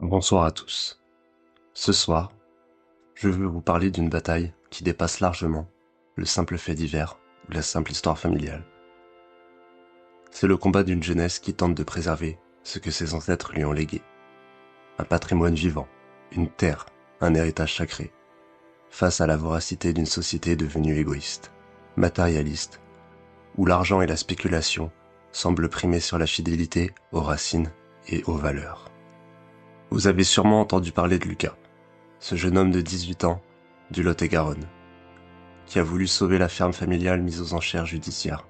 Bonsoir à tous. Ce soir, je veux vous parler d'une bataille qui dépasse largement le simple fait divers ou la simple histoire familiale. C'est le combat d'une jeunesse qui tente de préserver ce que ses ancêtres lui ont légué. Un patrimoine vivant, une terre, un héritage sacré, face à la voracité d'une société devenue égoïste, matérialiste, où l'argent et la spéculation semblent primer sur la fidélité aux racines et aux valeurs. Vous avez sûrement entendu parler de Lucas, ce jeune homme de 18 ans du Lot-et-Garonne, qui a voulu sauver la ferme familiale mise aux enchères judiciaires.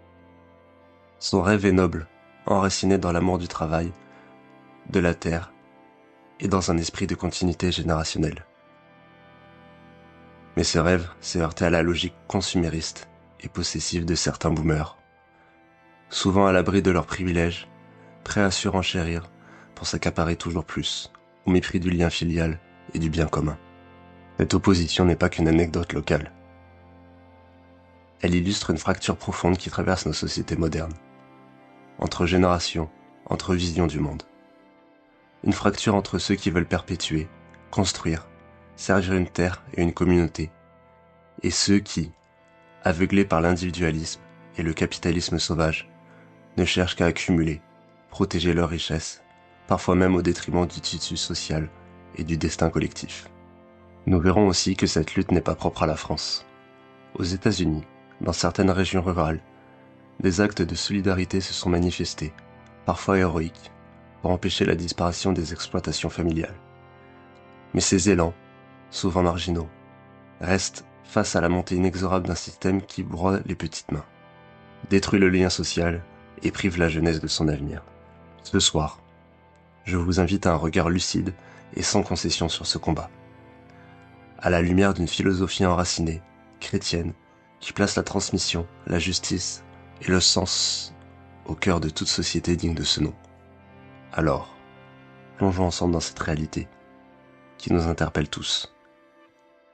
Son rêve est noble, enraciné dans l'amour du travail, de la terre et dans un esprit de continuité générationnelle. Mais ce rêve s'est heurté à la logique consumériste et possessive de certains boomers, souvent à l'abri de leurs privilèges, prêts à surenchérir pour s'accaparer toujours plus, au mépris du lien filial et du bien commun. Cette opposition n'est pas qu'une anecdote locale. Elle illustre une fracture profonde qui traverse nos sociétés modernes, entre générations, entre visions du monde. Une fracture entre ceux qui veulent perpétuer, construire, servir une terre et une communauté, et ceux qui, aveuglés par l'individualisme et le capitalisme sauvage, ne cherchent qu'à accumuler, protéger leurs richesses, parfois même au détriment du tissu social et du destin collectif. Nous verrons aussi que cette lutte n'est pas propre à la France. Aux États-Unis, dans certaines régions rurales, des actes de solidarité se sont manifestés, parfois héroïques, pour empêcher la disparition des exploitations familiales. Mais ces élans, souvent marginaux, restent face à la montée inexorable d'un système qui broie les petites mains, détruit le lien social et prive la jeunesse de son avenir. Ce soir, je vous invite à un regard lucide et sans concession sur ce combat, à la lumière d'une philosophie enracinée, chrétienne, qui place la transmission, la justice et le sens au cœur de toute société digne de ce nom. Alors, plongeons ensemble dans cette réalité qui nous interpelle tous.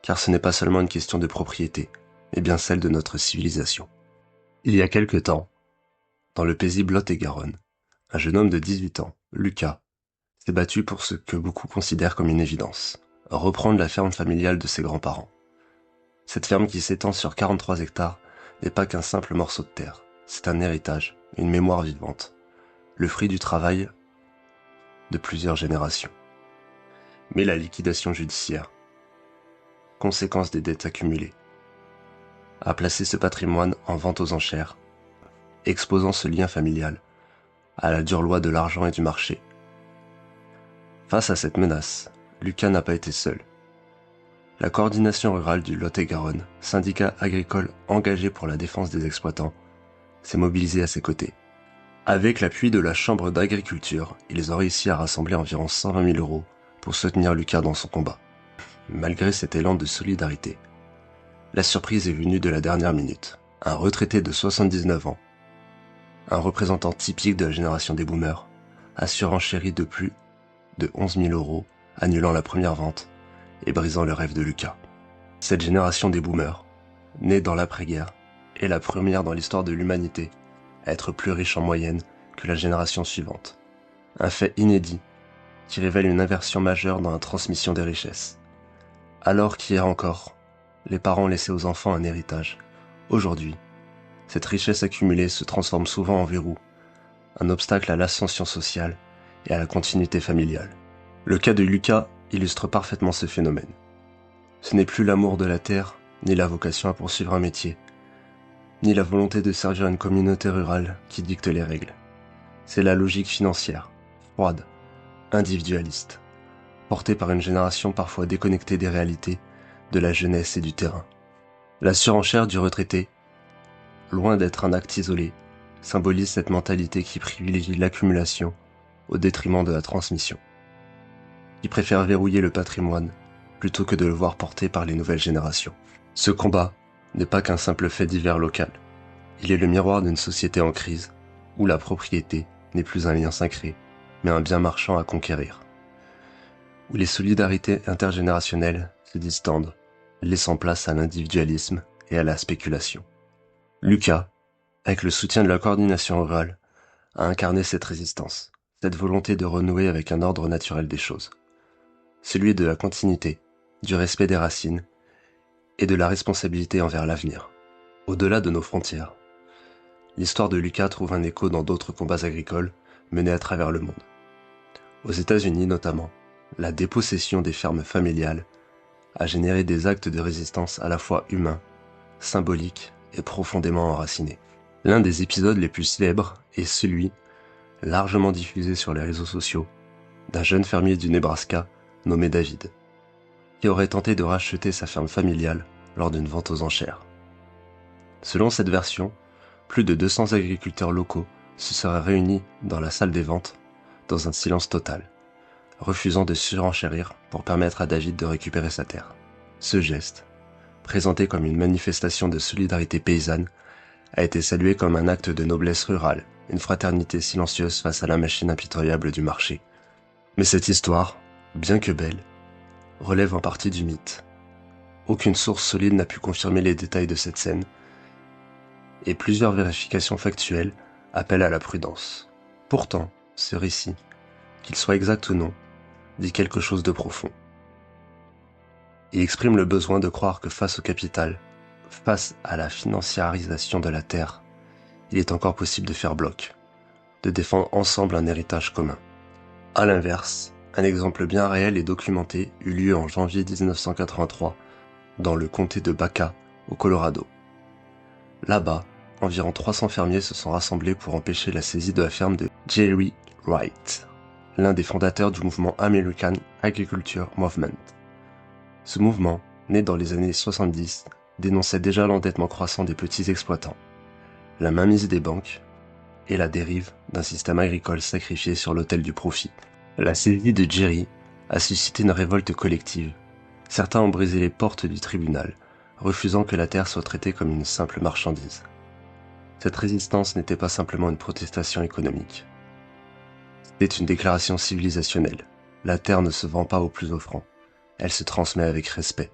Car ce n'est pas seulement une question de propriété, mais bien celle de notre civilisation. Il y a quelque temps, dans le paisible Lot-et-Garonne, un jeune homme de 18 ans, Lucas, s'est battu pour ce que beaucoup considèrent comme une évidence, reprendre la ferme familiale de ses grands-parents. Cette ferme qui s'étend sur 43 hectares n'est pas qu'un simple morceau de terre, c'est un héritage, une mémoire vivante, le fruit du travail de plusieurs générations. Mais la liquidation judiciaire, conséquence des dettes accumulées, a placé ce patrimoine en vente aux enchères, exposant ce lien familial à la dure loi de l'argent et du marché. Face à cette menace, Lucas n'a pas été seul. La coordination rurale du Lot-et-Garonne, syndicat agricole engagé pour la défense des exploitants, s'est mobilisée à ses côtés. Avec l'appui de la Chambre d'agriculture, ils ont réussi à rassembler environ 120 000 € pour soutenir Lucas dans son combat. Malgré cet élan de solidarité, la surprise est venue de la dernière minute. Un retraité de 79 ans, un représentant typique de la génération des boomers, a surenchéri de plus de 11 000 €, annulant la première vente et brisant le rêve de Lucas. Cette génération des boomers, née dans l'après-guerre, est la première dans l'histoire de l'humanité à être plus riche en moyenne que la génération suivante. Un fait inédit qui révèle une inversion majeure dans la transmission des richesses. Alors qu'hier encore, les parents laissaient aux enfants un héritage, aujourd'hui, cette richesse accumulée se transforme souvent en verrou, un obstacle à l'ascension sociale et à la continuité familiale. Le cas de Lucas illustre parfaitement ce phénomène. Ce n'est plus l'amour de la terre, ni la vocation à poursuivre un métier, ni la volonté de servir une communauté rurale qui dicte les règles. C'est la logique financière, froide, individualiste, portée par une génération parfois déconnectée des réalités, de la jeunesse et du terrain. La surenchère du retraité, loin d'être un acte isolé, symbolise cette mentalité qui privilégie l'accumulation au détriment de la transmission, qui préfère verrouiller le patrimoine plutôt que de le voir porté par les nouvelles générations. Ce combat n'est pas qu'un simple fait divers local. Il est le miroir d'une société en crise, où la propriété n'est plus un lien sacré, mais un bien marchand à conquérir. Où les solidarités intergénérationnelles se distendent, laissant place à l'individualisme et à la spéculation. Lucas, avec le soutien de la coordination rurale, a incarné cette résistance, cette volonté de renouer avec un ordre naturel des choses. celui de la continuité, du respect des racines et de la responsabilité envers l'avenir. Au-delà de nos frontières, l'histoire de Lucas trouve un écho dans d'autres combats agricoles menés à travers le monde. Aux États-Unis notamment, la dépossession des fermes familiales a généré des actes de résistance à la fois humains, symboliques et profondément enracinés. L'un des épisodes les plus célèbres est celui, largement diffusé sur les réseaux sociaux, d'un jeune fermier du Nebraska nommé David, qui aurait tenté de racheter sa ferme familiale lors d'une vente aux enchères. Selon cette version, plus de 200 agriculteurs locaux se seraient réunis dans la salle des ventes dans un silence total, refusant de surenchérir pour permettre à David de récupérer sa terre. Ce geste, présenté comme une manifestation de solidarité paysanne, a été salué comme un acte de noblesse rurale, une fraternité silencieuse face à la machine impitoyable du marché. Mais cette histoire, bien que belle, relève en partie du mythe. Aucune source solide n'a pu confirmer les détails de cette scène, et plusieurs vérifications factuelles appellent à la prudence. Pourtant, ce récit, qu'il soit exact ou non, dit quelque chose de profond. Il exprime le besoin de croire que face au capital, face à la financiarisation de la terre, il est encore possible de faire bloc, de défendre ensemble un héritage commun. À l'inverse, un exemple bien réel et documenté eut lieu en janvier 1983 dans le comté de Baca, au Colorado. Là-bas, environ 300 fermiers se sont rassemblés pour empêcher la saisie de la ferme de Jerry Wright, l'un des fondateurs du mouvement American Agriculture Movement. Ce mouvement, né dans les années 70, dénonçait déjà l'endettement croissant des petits exploitants, la mainmise des banques et la dérive d'un système agricole sacrifié sur l'autel du profit. La saisie de Jerry a suscité une révolte collective. Certains ont brisé les portes du tribunal, refusant que la terre soit traitée comme une simple marchandise. Cette résistance n'était pas simplement une protestation économique. C'était une déclaration civilisationnelle. La terre ne se vend pas au plus offrant. Elle se transmet avec respect.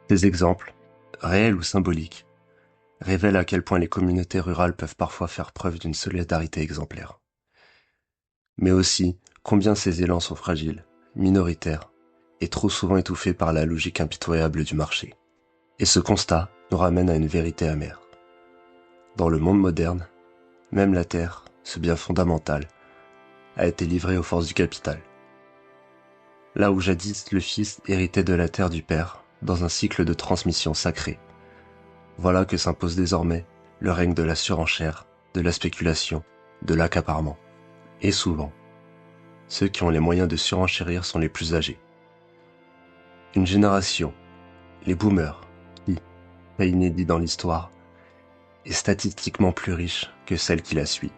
Ces exemples, réels ou symboliques, révèlent à quel point les communautés rurales peuvent parfois faire preuve d'une solidarité exemplaire. Mais aussi combien ces élans sont fragiles, minoritaires, et trop souvent étouffés par la logique impitoyable du marché. Et ce constat nous ramène à une vérité amère. Dans le monde moderne, même la terre, ce bien fondamental, a été livrée aux forces du capital. Là où jadis le fils héritait de la terre du père, dans un cycle de transmission sacré, voilà que s'impose désormais le règne de la surenchère, de la spéculation, de l'accaparement. Et souvent, ceux qui ont les moyens de surenchérir sont les plus âgés. Une génération, les boomers, qui, fait inédit dans l'histoire, est statistiquement plus riche que celle qui la suit.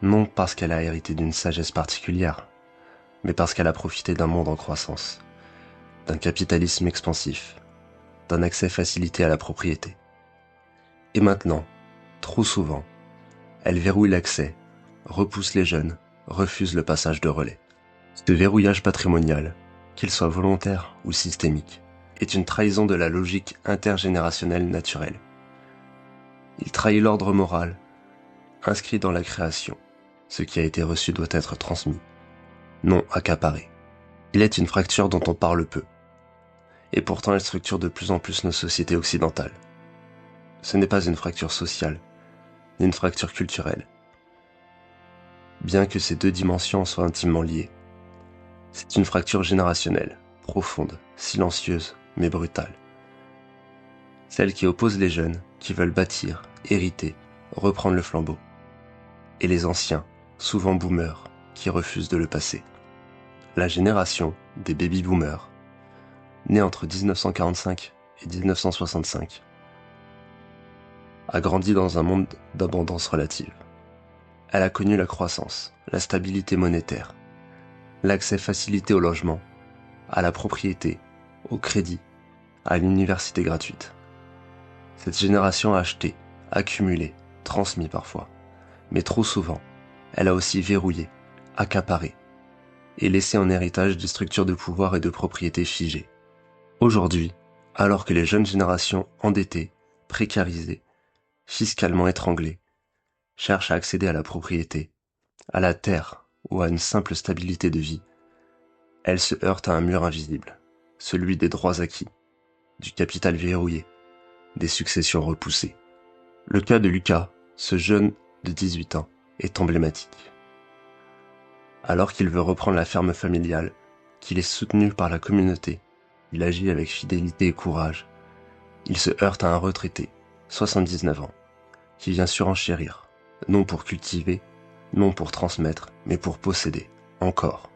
Non parce qu'elle a hérité d'une sagesse particulière, mais parce qu'elle a profité d'un monde en croissance, d'un capitalisme expansif, d'un accès facilité à la propriété. Et maintenant, trop souvent, elle verrouille l'accès, repousse les jeunes, refuse le passage de relais. Ce verrouillage patrimonial, qu'il soit volontaire ou systémique, est une trahison de la logique intergénérationnelle naturelle. Il trahit l'ordre moral, inscrit dans la création. Ce qui a été reçu doit être transmis, non accaparé. Il est une fracture dont on parle peu, et pourtant elle structure de plus en plus nos sociétés occidentales. Ce n'est pas une fracture sociale, ni une fracture culturelle. Bien que ces deux dimensions soient intimement liées, c'est une fracture générationnelle, profonde, silencieuse, mais brutale. Celle qui oppose les jeunes, qui veulent bâtir, hériter, reprendre le flambeau, et les anciens, souvent boomers, qui refusent de le passer. La génération des baby-boomers, née entre 1945 et 1965, a grandi dans un monde d'abondance relative. Elle a connu la croissance, la stabilité monétaire, l'accès facilité au logement, à la propriété, au crédit, à l'université gratuite. Cette génération a acheté, accumulé, transmis parfois, mais trop souvent, elle a aussi verrouillé, accaparé, et laissé en héritage des structures de pouvoir et de propriété figées. Aujourd'hui, alors que les jeunes générations endettées, précarisées, fiscalement étranglées, cherchent à accéder à la propriété, à la terre ou à une simple stabilité de vie, Elle se heurte à un mur invisible, celui des droits acquis, du capital verrouillé, des successions repoussées. Le cas de Lucas, ce jeune de 18 ans, est emblématique. Alors qu'il veut reprendre la ferme familiale, qu'il est soutenu par la communauté, il agit avec fidélité et courage. Il se heurte à un retraité, 79 ans, qui vient surenchérir, non pour cultiver, non pour transmettre, mais pour posséder, encore,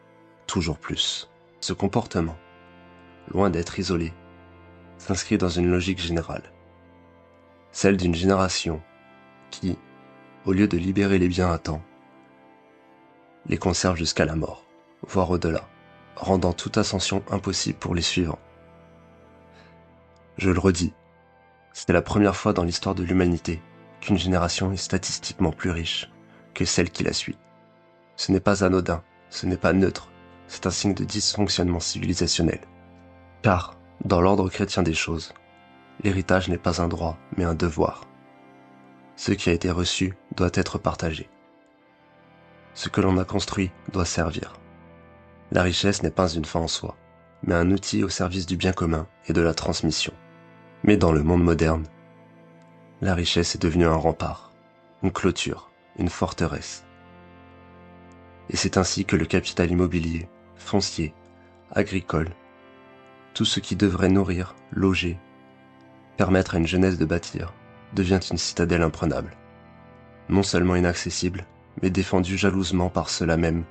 toujours plus. Ce comportement, loin d'être isolé, s'inscrit dans une logique générale, celle d'une génération qui, au lieu de libérer les biens à temps, les conserve jusqu'à la mort, voire au-delà, rendant toute ascension impossible pour les suivants. Je le redis, c'est la première fois dans l'histoire de l'humanité qu'une génération est statistiquement plus riche que celle qui la suit. Ce n'est pas anodin, ce n'est pas neutre, c'est un signe de dysfonctionnement civilisationnel. Car, dans l'ordre chrétien des choses, l'héritage n'est pas un droit, mais un devoir. Ce qui a été reçu doit être partagé. Ce que l'on a construit doit servir. La richesse n'est pas une fin en soi, mais un outil au service du bien commun et de la transmission. Mais dans le monde moderne, la richesse est devenue un rempart, une clôture, une forteresse. Et c'est ainsi que le capital immobilier, foncier, agricole, tout ce qui devrait nourrir, loger, permettre à une jeunesse de bâtir, devient une citadelle imprenable. Non seulement inaccessible, mais défendue jalousement par ceux-là même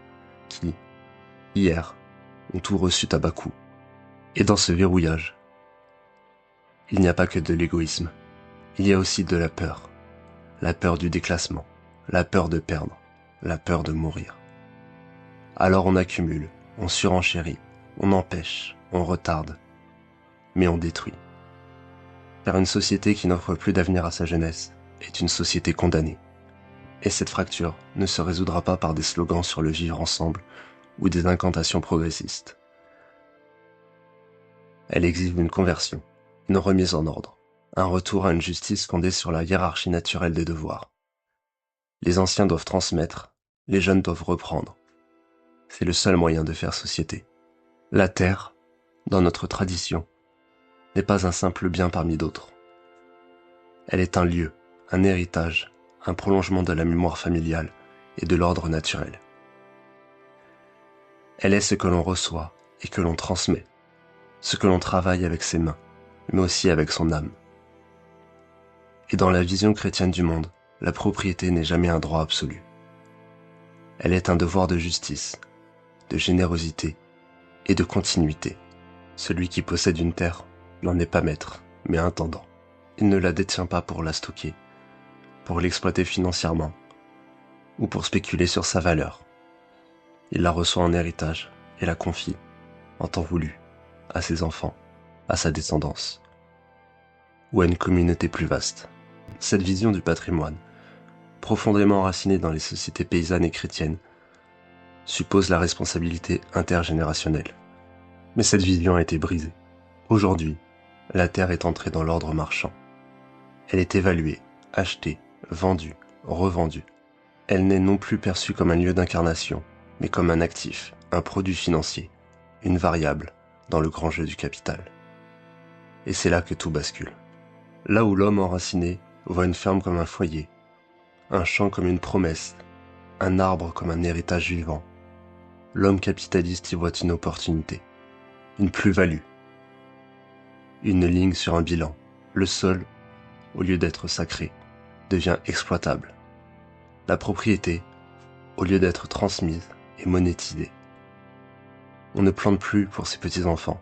qui, hier, ont tout reçu à bas coût. Et dans ce verrouillage, il n'y a pas que de l'égoïsme, il y a aussi de la peur du déclassement, la peur de perdre, la peur de mourir. Alors on accumule, on surenchérit, on empêche, on retarde, mais on détruit. Car une société qui n'offre plus d'avenir à sa jeunesse est une société condamnée. Et cette fracture ne se résoudra pas par des slogans sur le vivre ensemble ou des incantations progressistes. Elle exige une conversion, une remise en ordre, un retour à une justice fondée sur la hiérarchie naturelle des devoirs. Les anciens doivent transmettre, les jeunes doivent reprendre. C'est le seul moyen de faire société. La terre, dans notre tradition, n'est pas un simple bien parmi d'autres. Elle est un lieu, un héritage, un prolongement de la mémoire familiale et de l'ordre naturel. Elle est ce que l'on reçoit et que l'on transmet, ce que l'on travaille avec ses mains, mais aussi avec son âme. Et dans la vision chrétienne du monde, la propriété n'est jamais un droit absolu. Elle est un devoir de justice, de générosité et de continuité. Celui qui possède une terre n'en est pas maître, mais intendant. Il ne la détient pas pour la stocker, pour l'exploiter financièrement, ou pour spéculer sur sa valeur. Il la reçoit en héritage et la confie, en temps voulu, à ses enfants, à sa descendance, ou à une communauté plus vaste. Cette vision du patrimoine, profondément enracinée dans les sociétés paysannes et chrétiennes, suppose la responsabilité intergénérationnelle. Mais cette vision a été brisée. Aujourd'hui, la terre est entrée dans l'ordre marchand. Elle est évaluée, achetée, vendue, revendue. Elle n'est non plus perçue comme un lieu d'incarnation, mais comme un actif, un produit financier, une variable dans le grand jeu du capital. Et c'est là que tout bascule. Là où l'homme enraciné voit une ferme comme un foyer, un champ comme une promesse, un arbre comme un héritage vivant, l'homme capitaliste y voit une opportunité, une plus-value, une ligne sur un bilan. Le sol, au lieu d'être sacré, devient exploitable. La propriété, au lieu d'être transmise, est monétisée. On ne plante plus pour ses petits-enfants,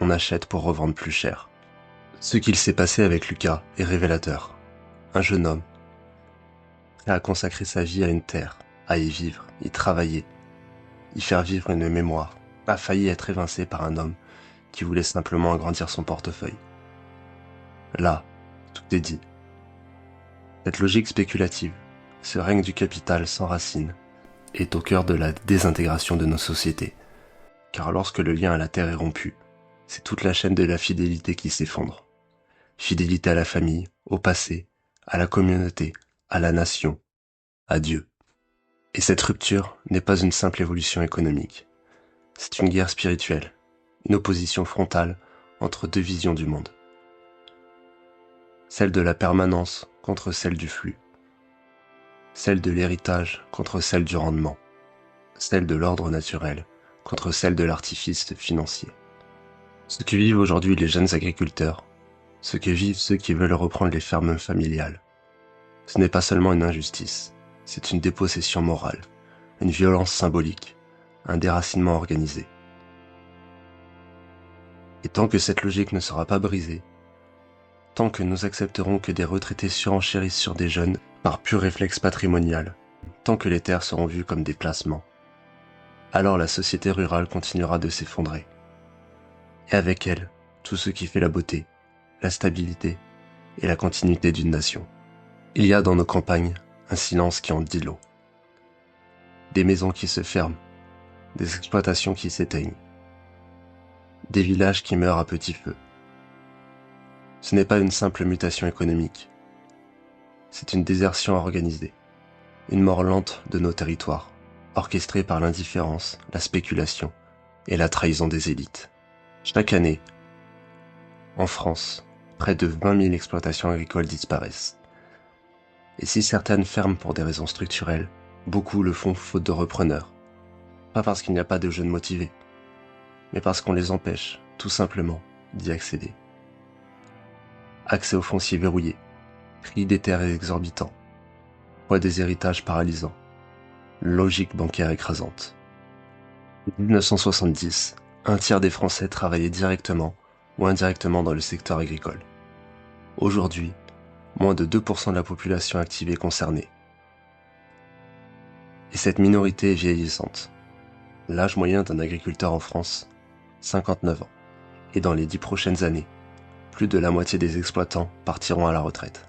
on achète pour revendre plus cher. Ce qu'il s'est passé avec Lucas est révélateur. Un jeune homme, prêt à consacrer sa vie à une terre, à y vivre, y travailler, y faire vivre une mémoire, a failli être évincé par un homme qui voulait simplement agrandir son portefeuille. Là, tout est dit. Cette logique spéculative, ce règne du capital sans racines, est au cœur de la désintégration de nos sociétés. Car lorsque le lien à la terre est rompu, c'est toute la chaîne de la fidélité qui s'effondre. Fidélité à la famille, au passé, à la communauté, à la nation, à Dieu. Et cette rupture n'est pas une simple évolution économique. C'est une guerre spirituelle, une opposition frontale entre deux visions du monde. Celle de la permanence contre celle du flux. Celle de l'héritage contre celle du rendement. Celle de l'ordre naturel contre celle de l'artifice financier. Ce que vivent aujourd'hui les jeunes agriculteurs, ce que vivent ceux qui veulent reprendre les fermes familiales, ce n'est pas seulement une injustice, c'est une dépossession morale, une violence symbolique, un déracinement organisé. Et tant que cette logique ne sera pas brisée, tant que nous accepterons que des retraités surenchérissent sur des jeunes par pur réflexe patrimonial, tant que les terres seront vues comme des placements, alors la société rurale continuera de s'effondrer. Et avec elle, tout ce qui fait la beauté, la stabilité et la continuité d'une nation. Il y a dans nos campagnes un silence qui en dit long. Des maisons qui se ferment, des exploitations qui s'éteignent, des villages qui meurent à petit feu. Ce n'est pas une simple mutation économique, c'est une désertion organisée, une mort lente de nos territoires, orchestrée par l'indifférence, la spéculation et la trahison des élites. Chaque année, en France, près de 20 000 exploitations agricoles disparaissent. Et si certaines ferment pour des raisons structurelles, beaucoup le font faute de repreneurs. Pas parce qu'il n'y a pas de jeunes motivés, mais parce qu'on les empêche, tout simplement, d'y accéder. Accès au foncier verrouillé, prix des terres exorbitants, poids des héritages paralysants, logique bancaire écrasante. En 1970, un tiers des Français travaillaient directement ou indirectement dans le secteur agricole. Aujourd'hui, moins de 2% de la population active est concernée. Et cette minorité est vieillissante. L'âge moyen d'un agriculteur en France, 59 ans. Et dans les 10 prochaines années, plus de la moitié des exploitants partiront à la retraite.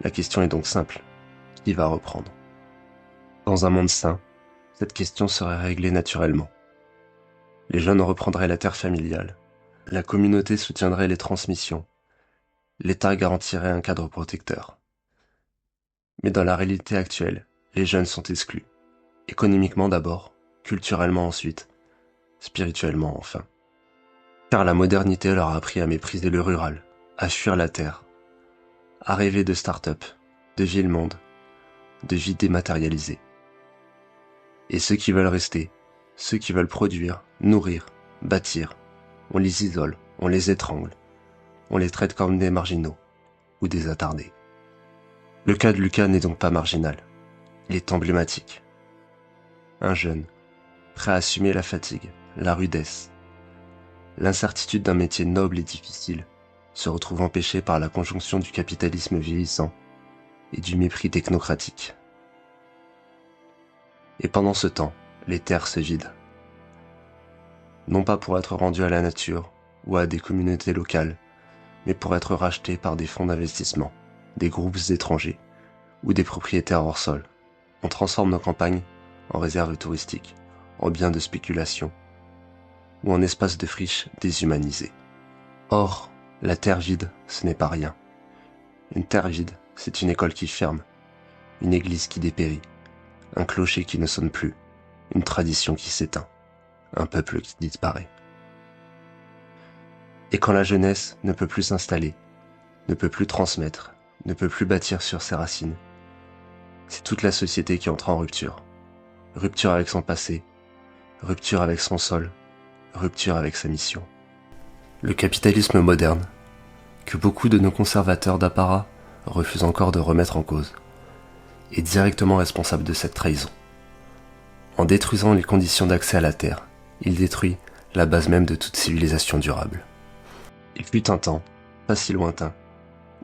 La question est donc simple. Qui va reprendre? Dans un monde sain, cette question serait réglée naturellement. Les jeunes reprendraient la terre familiale. La communauté soutiendrait les transmissions. L'État garantirait un cadre protecteur. Mais dans la réalité actuelle, les jeunes sont exclus. Économiquement d'abord, culturellement ensuite, spirituellement enfin. Car la modernité leur a appris à mépriser le rural, à fuir la terre, à rêver de start-up, de ville-monde, de vie dématérialisée. Et ceux qui veulent rester, ceux qui veulent produire, nourrir, bâtir, on les isole, on les étrangle, on les traite comme des marginaux ou des attardés. Le cas de Lucas n'est donc pas marginal, il est emblématique. Un jeune, prêt à assumer la fatigue, la rudesse, l'incertitude d'un métier noble et difficile, se retrouve empêché par la conjonction du capitalisme vieillissant et du mépris technocratique. Et pendant ce temps, les terres se vident. Non pas pour être rendues à la nature ou à des communautés locales, mais pour être rachetées par des fonds d'investissement, des groupes étrangers ou des propriétaires hors sol. On transforme nos campagnes en réserves touristiques, en biens de spéculation ou en espaces de friches déshumanisés. Or, la terre vide, ce n'est pas rien. Une terre vide, c'est une école qui ferme, une église qui dépérit, un clocher qui ne sonne plus, une tradition qui s'éteint, un peuple qui disparaît. Et quand la jeunesse ne peut plus s'installer, ne peut plus transmettre, ne peut plus bâtir sur ses racines, c'est toute la société qui entre en rupture. Rupture avec son passé, rupture avec son sol, rupture avec sa mission. Le capitalisme moderne, que beaucoup de nos conservateurs d'apparat refusent encore de remettre en cause, est directement responsable de cette trahison. En détruisant les conditions d'accès à la terre, il détruit la base même de toute civilisation durable. Il fut un temps, pas si lointain,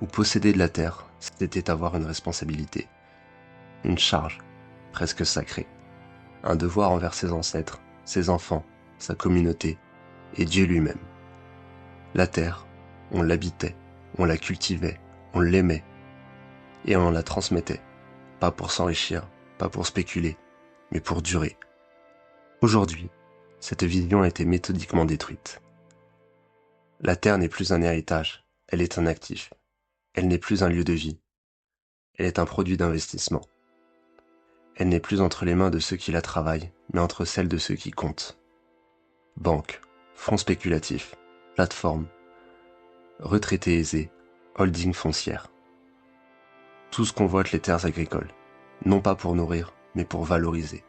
où posséder de la terre, c'était avoir une responsabilité, une charge, presque sacrée, un devoir envers ses ancêtres, ses enfants, sa communauté et Dieu lui-même. La terre, on l'habitait, on la cultivait, on l'aimait, et on la transmettait, pas pour s'enrichir, pas pour spéculer, mais pour durer. Aujourd'hui, cette vision a été méthodiquement détruite. La terre n'est plus un héritage, elle est un actif. Elle n'est plus un lieu de vie, elle est un produit d'investissement. Elle n'est plus entre les mains de ceux qui la travaillent, mais entre celles de ceux qui comptent. Banques, fonds spéculatifs, plateformes, retraités aisés, holding foncière. Tous convoitent les terres agricoles, non pas pour nourrir, mais pour valoriser.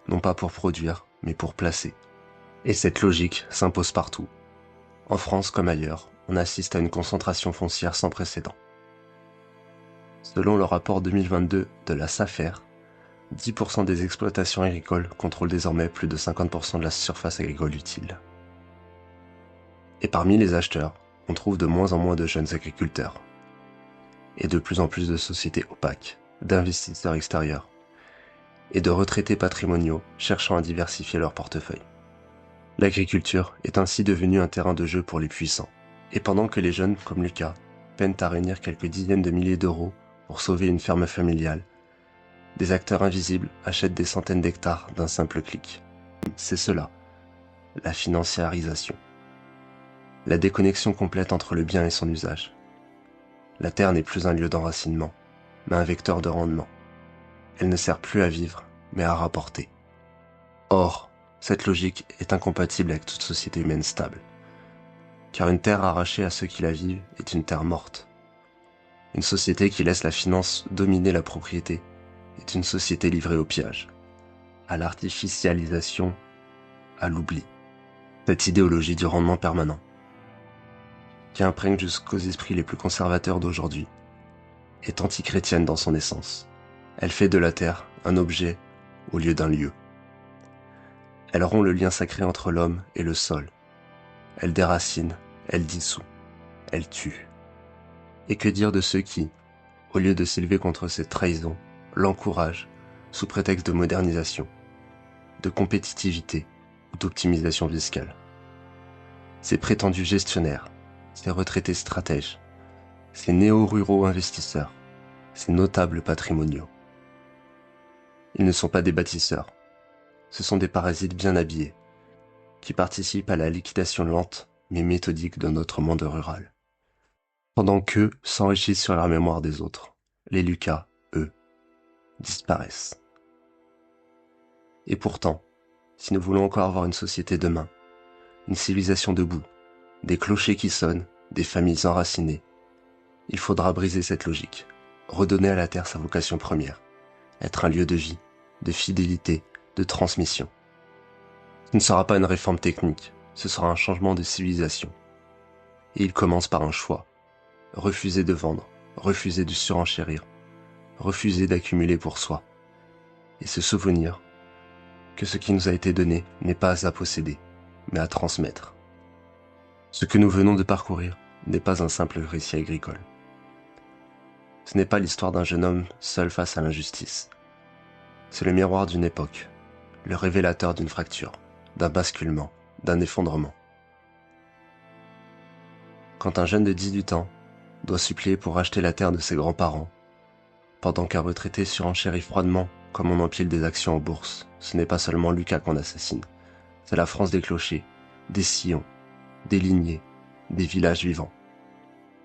Non pas pour produire, mais pour placer. Et cette logique s'impose partout. En France comme ailleurs, on assiste à une concentration foncière sans précédent. Selon le rapport 2022 de la SAFER, 10% des exploitations agricoles contrôlent désormais plus de 50% de la surface agricole utile. Et parmi les acheteurs, on trouve de moins en moins de jeunes agriculteurs. Et de plus en plus de sociétés opaques, d'investisseurs extérieurs, et de retraités patrimoniaux cherchant à diversifier leur portefeuille. L'agriculture est ainsi devenue un terrain de jeu pour les puissants. Et pendant que les jeunes, comme Lucas, peinent à réunir quelques dizaines de milliers d'euros pour sauver une ferme familiale, des acteurs invisibles achètent des centaines d'hectares d'un simple clic. C'est cela, la financiarisation. La déconnexion complète entre le bien et son usage. La terre n'est plus un lieu d'enracinement, mais un vecteur de rendement. Elle ne sert plus à vivre, mais à rapporter. Or, cette logique est incompatible avec toute société humaine stable. Car une terre arrachée à ceux qui la vivent est une terre morte. Une société qui laisse la finance dominer la propriété est une société livrée au pillage, à l'artificialisation, à l'oubli. Cette idéologie du rendement permanent, qui imprègne jusqu'aux esprits les plus conservateurs d'aujourd'hui, est antichrétienne dans son essence. Elle fait de la terre un objet au lieu d'un lieu. Elle rompt le lien sacré entre l'homme et le sol. Elle déracine, elle dissout, elle tue. Et que dire de ceux qui, au lieu de s'élever contre cette trahison, l'encouragent sous prétexte de modernisation, de compétitivité ou d'optimisation fiscale. Ces prétendus gestionnaires, ces retraités stratèges, ces néo-ruraux investisseurs, ces notables patrimoniaux. Ils ne sont pas des bâtisseurs, ce sont des parasites bien habillés, qui participent à la liquidation lente mais méthodique de notre monde rural. Pendant qu'eux s'enrichissent sur la mémoire des autres, les Lucas, eux, disparaissent. Et pourtant, si nous voulons encore avoir une société demain, une civilisation debout, des clochers qui sonnent, des familles enracinées, il faudra briser cette logique, redonner à la terre sa vocation première, être un lieu de vie, de fidélité, de transmission. Ce ne sera pas une réforme technique, ce sera un changement de civilisation. Et il commence par un choix. Refuser de vendre, refuser de surenchérir, refuser d'accumuler pour soi. Et se souvenir que ce qui nous a été donné n'est pas à posséder, mais à transmettre. Ce que nous venons de parcourir n'est pas un simple récit agricole. Ce n'est pas l'histoire d'un jeune homme seul face à l'injustice. C'est le miroir d'une époque, le révélateur d'une fracture, d'un basculement, d'un effondrement. Quand un jeune de 18 ans doit supplier pour racheter la terre de ses grands-parents, pendant qu'un retraité surenchérit froidement comme on empile des actions en bourse, ce n'est pas seulement Lucas qu'on assassine, c'est la France des clochers, des sillons, des lignées, des villages vivants.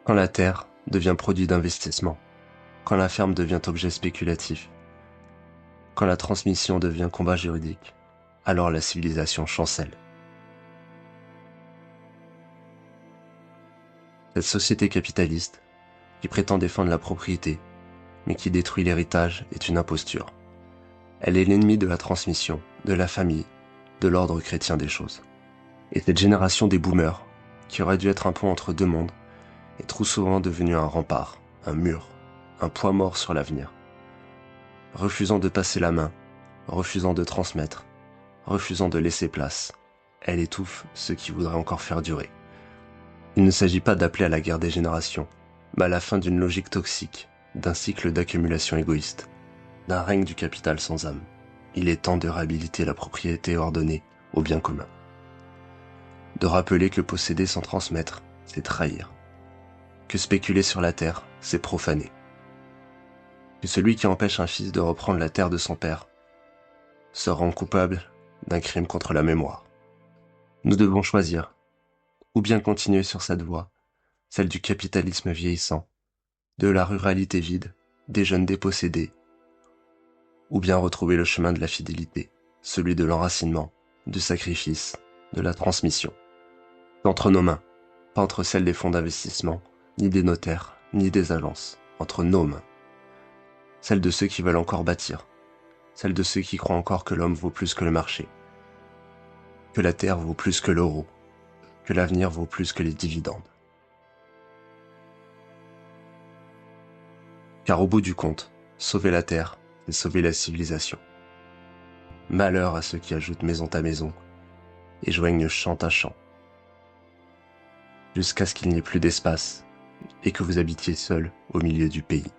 Quand la terre devient produit d'investissement, quand la ferme devient objet spéculatif, quand la transmission devient combat juridique, alors la civilisation chancelle. Cette société capitaliste, qui prétend défendre la propriété, mais qui détruit l'héritage, est une imposture. Elle est l'ennemie de la transmission, de la famille, de l'ordre chrétien des choses. Et cette génération des boomers, qui aurait dû être un pont entre deux mondes, est trop souvent devenue un rempart, un mur, un poids mort sur l'avenir. Refusant de passer la main, refusant de transmettre, refusant de laisser place, elle étouffe ceux qui voudraient encore faire durer. Il ne s'agit pas d'appeler à la guerre des générations, mais à la fin d'une logique toxique, d'un cycle d'accumulation égoïste, d'un règne du capital sans âme. Il est temps de réhabiliter la propriété ordonnée au bien commun. De rappeler que posséder sans transmettre, c'est trahir. Que spéculer sur la terre, c'est profaner. Que celui qui empêche un fils de reprendre la terre de son père se rend coupable d'un crime contre la mémoire. Nous devons choisir, ou bien continuer sur cette voie, celle du capitalisme vieillissant, de la ruralité vide, des jeunes dépossédés, ou bien retrouver le chemin de la fidélité, celui de l'enracinement, du sacrifice, de la transmission. Entre nos mains, pas entre celles des fonds d'investissement, ni des notaires, ni des agences, entre nos mains. Celles de ceux qui veulent encore bâtir, celles de ceux qui croient encore que l'homme vaut plus que le marché, que la terre vaut plus que l'euro, que l'avenir vaut plus que les dividendes. Car au bout du compte, sauver la terre, c'est sauver la civilisation. Malheur à ceux qui ajoutent maison à maison et joignent champ à champ, jusqu'à ce qu'il n'y ait plus d'espace et que vous habitiez seul au milieu du pays.